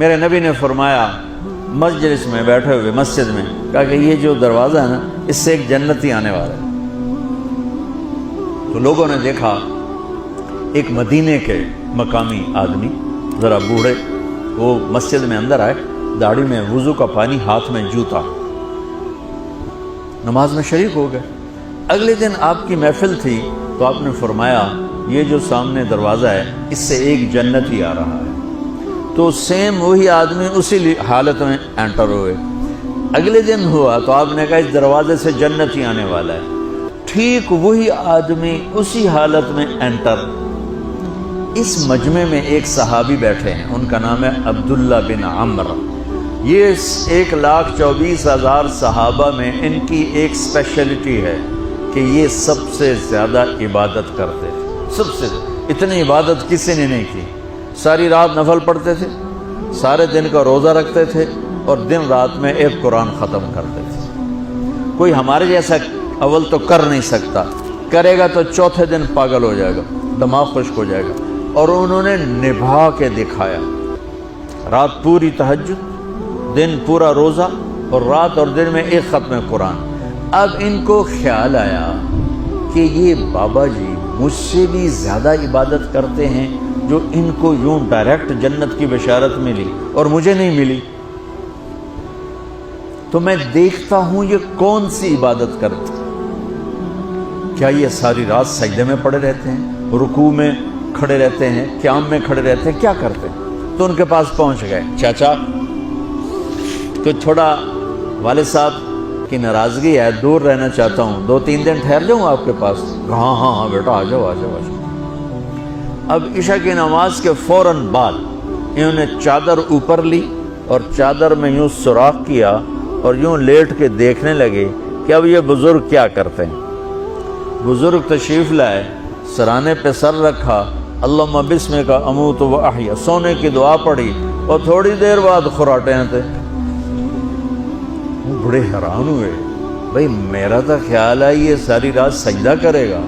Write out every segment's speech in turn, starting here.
میرے نبی نے فرمایا مجلس میں بیٹھے ہوئے مسجد میں، کہا کہ یہ جو دروازہ ہے نا اس سے ایک جنتی آنے والا ہے۔ تو لوگوں نے دیکھا ایک مدینے کے مقامی آدمی ذرا بوڑھے، وہ مسجد میں اندر آئے، داڑھی میں وضو کا پانی، ہاتھ میں جوتا، نماز میں شریک ہو گئے۔ اگلے دن آپ کی محفل تھی تو آپ نے فرمایا یہ جو سامنے دروازہ ہے اس سے ایک جنتی آ رہا ہے۔ تو سیم وہی آدمی اسی حالت میں انٹر ہوئے۔ اگلے دن ہوا تو آپ نے کہا اس دروازے سے جنتی آنے والا ہے۔ ٹھیک وہی آدمی اسی حالت میں انٹر۔ اس مجمع میں ایک صحابی بیٹھے ہیں، ان کا نام ہے عبداللہ بن عمر۔ یہ 1,24,000 صحابہ میں ان کی ایک اسپیشلٹی ہے کہ یہ سب سے زیادہ عبادت کرتے تھے، سب سے اتنی عبادت کسی نے نہیں کی۔ ساری رات نفل پڑھتے تھے، سارے دن کا روزہ رکھتے تھے، اور دن رات میں ایک قرآن ختم کرتے تھے۔ کوئی ہمارے جیسا اول تو کر نہیں سکتا، کرے گا تو چوتھے دن پاگل ہو جائے گا، دماغ خشک ہو جائے گا، اور انہوں نے نبھا کے دکھایا۔ رات پوری تہجد، دن پورا روزہ، اور رات اور دن میں ایک ختم قرآن۔ اب ان کو خیال آیا کہ یہ بابا جی مجھ سے بھی زیادہ عبادت کرتے ہیں، جو ان کو یوں ڈائریکٹ جنت کی بشارت ملی اور مجھے نہیں ملی، تو میں دیکھتا ہوں یہ کون سی عبادت کرتے ہیں۔ کیا یہ ساری رات سجدے میں پڑے رہتے ہیں، رکوع میں کھڑے رہتے ہیں، قیام میں کھڑے رہتے ہیں، کیا کرتے ہیں؟ تو ان کے پاس پہنچ گئے، چاچا تو تھوڑا والد صاحب کی ناراضگی ہے، دور رہنا چاہتا ہوں، 2-3 دن ٹھہر جاؤں آپ کے پاس؟ ہاں ہاں ہاں بیٹا آ جاؤ آ جاؤ آ جاؤ۔ اب عشاء کی نماز کے فوراً بعد انہوں نے چادر اوپر لی اور چادر میں یوں سوراخ کیا اور یوں لیٹ کے دیکھنے لگے کہ اب یہ بزرگ کیا کرتے ہیں۔ بزرگ تشریف لائے، سرانے پہ سر رکھا، اللہم بسمک اموت و احیا، سونے کی دعا پڑھی، اور تھوڑی دیر بعد خراٹے آتے۔ وہ بڑے حیران ہوئے، بھئی میرا تو خیال ہے یہ ساری رات سجدہ کرے گا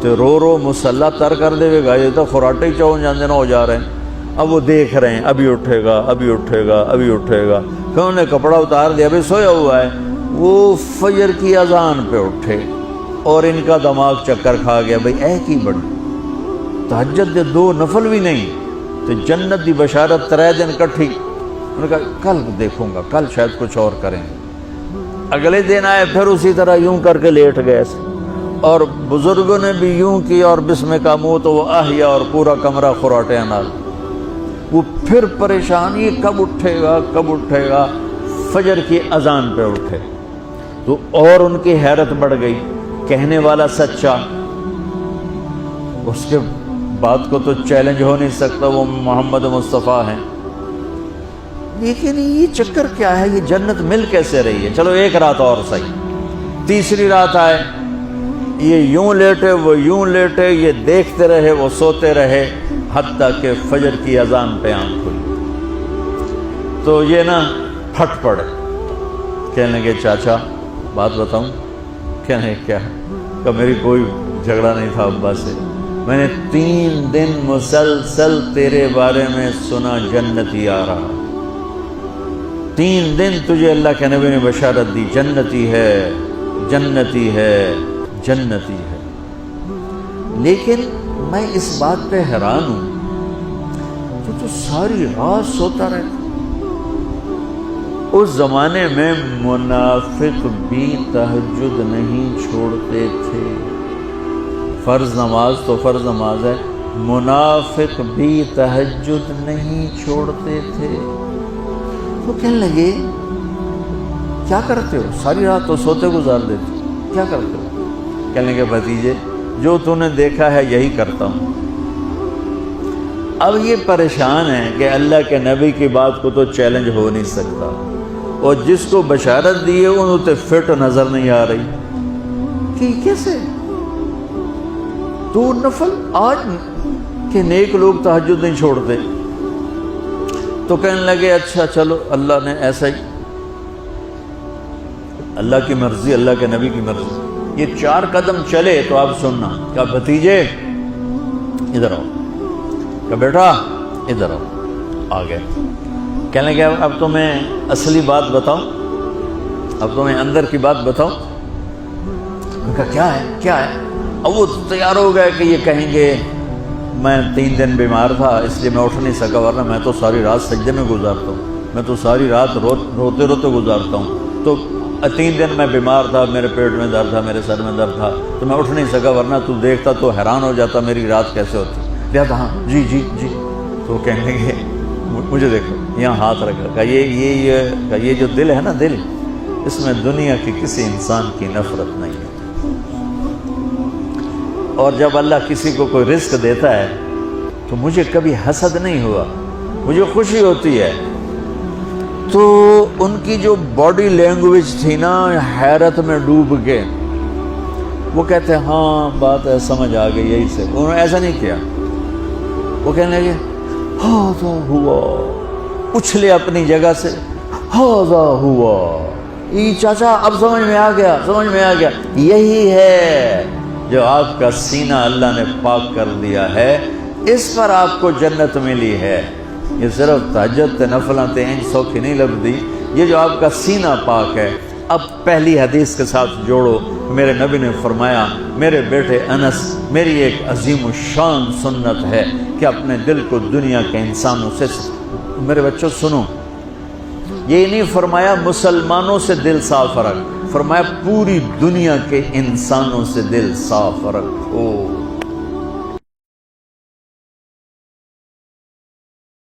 تو رو رو مسلح تر کر دے گا، یہ تو خراٹے ہی چون جاندے نہ ہو جا رہے ہیں۔ اب وہ دیکھ رہے ہیں ابھی اٹھے گا ابھی اٹھے گا ابھی اٹھے گا، پھر انہوں نے کپڑا اتار دیا، ابھی سویا ہوا ہے۔ وہ فجر کی اذان پہ اٹھے اور ان کا دماغ چکر کھا گیا، بھئی اے کی بڑی تہجد دے 2 نفل بھی نہیں تو جنت دی بشارت 3 دن کٹھی۔ انہوں نے کہا کل دیکھوں گا، کل شاید کچھ اور کریں گے۔ اگلے دن آئے، پھر اسی طرح یوں کر کے لیٹ گئے، اور بزرگوں نے بھی یوں کی، اور بسمک اموت و احیا، اور پورا کمرہ خراٹے نال۔ وہ پھر پریشان، یہ کب اٹھے گا کب اٹھے گا؟ فجر کی اذان پہ اٹھے تو اور ان کی حیرت بڑھ گئی، کہنے والا سچا، اس کے بات کو تو چیلنج ہو نہیں سکتا، وہ محمد مصطفیٰ ہیں، لیکن یہ چکر کیا ہے، یہ جنت مل کیسے رہی ہے؟ چلو ایک رات اور صحیح۔ تیسری رات آئے، یہ یوں لیٹے وہ یوں لیٹے، یہ دیکھتے رہے وہ سوتے رہے، حتیٰ کہ فجر کی اذان پہ آنکھ کھلی تو یہ نا پھٹ پڑے، کہنے لگے چاچا بات بتاؤں؟ کہنے کیا؟ کہ میری کوئی جھگڑا نہیں تھا ابا سے، میں نے 3 دن مسلسل تیرے بارے میں سنا جنتی آ رہا، 3 دن تجھے اللہ کے نبی نے بشارت دی، جنتی ہے جنتی ہے جنتی ہے، لیکن میں اس بات پہ حیران ہوں تو ساری رات سوتا رہتا۔ اس زمانے میں منافق بھی تہجد نہیں چھوڑتے تھے، فرض نماز تو فرض نماز ہے، منافق بھی تہجد نہیں چھوڑتے تھے۔ تو کہنے لگے کیا کرتے ہو؟ ساری رات تو سوتے گزار دیتے، کیا کرتے ہو؟ کہنے لگے بھتیجے جو تو نے دیکھا ہے یہی کرتا ہوں۔ اب یہ پریشان ہے کہ اللہ کے نبی کی بات کو تو چیلنج ہو نہیں سکتا، اور جس کو بشارت دی ہے انہوں تے فٹ نظر نہیں آ رہی کہ کیسے 2 نفل آج کہ نیک لوگ تہجد نہیں چھوڑتے۔ تو کہنے لگے اچھا چلو اللہ نے ایسا ہی، اللہ کی مرضی، اللہ کے نبی کی مرضی۔ یہ 4 قدم چلے تو آپ سننا، کہا بھتیجے ادھر آؤ، کہا بیٹا ادھر آؤ، آ گئے۔ کہنے لگے اب تمہیں اصلی بات بتاؤں، اب تمہیں اندر کی بات بتاؤں؟ ان کا کیا ہے کیا ہے؟ اب وہ تیار ہو گئے کہ یہ کہیں گے میں 3 دن بیمار تھا اس لیے میں اٹھ نہیں سکا، ورنہ میں تو ساری رات سجدے میں گزارتا ہوں، میں تو ساری رات روتے روتے گزارتا ہوں، تو 3 دن میں بیمار تھا، میرے پیٹ میں درد تھا، میرے سر میں درد تھا، تو میں اٹھ نہیں سکا، ورنہ تو دیکھتا تو حیران ہو جاتا میری رات کیسے ہوتی۔ لہٰذا ہاں جی جی جی، تو کہنے لگے مجھے دیکھو، یہاں ہاتھ رکھا، کہا یہ جو دل ہے نا، دل، اس میں دنیا کی کسی انسان کی نفرت نہیں ہے، اور جب اللہ کسی کو کوئی رزق دیتا ہے تو مجھے کبھی حسد نہیں ہوا، مجھے خوشی ہوتی ہے۔ تو ان کی جو باڈی لینگویج تھی نا، حیرت میں ڈوب کے وہ کہتے ہیں ہاں بات ہے، سمجھ آ گئی، یہی سے انہوں نے ایسا نہیں کیا، وہ کہنے لگے ہاذا ہوا، اچھلے اپنی جگہ سے، ہاذا ہوا، یہ چاچا اب سمجھ میں آ گیا، سمجھ میں آ گیا، یہی ہے جو آپ کا سینہ اللہ نے پاک کر دیا ہے، اس پر آپ کو جنت ملی ہے۔ یہ صرف تہجد نفلاں تے انج سوکھی نہیں لبدی، یہ جو آپ کا سینہ پاک ہے۔ اب پہلی حدیث کے ساتھ جوڑو، میرے نبی نے فرمایا میرے بیٹے انس، میری ایک عظیم الشان سنت ہے کہ اپنے دل کو دنیا کے انسانوں سے، میرے بچوں سنو، یہ نہیں فرمایا مسلمانوں سے دل صاف رکھ، فرمایا پوری دنیا کے انسانوں سے دل صاف رکھو۔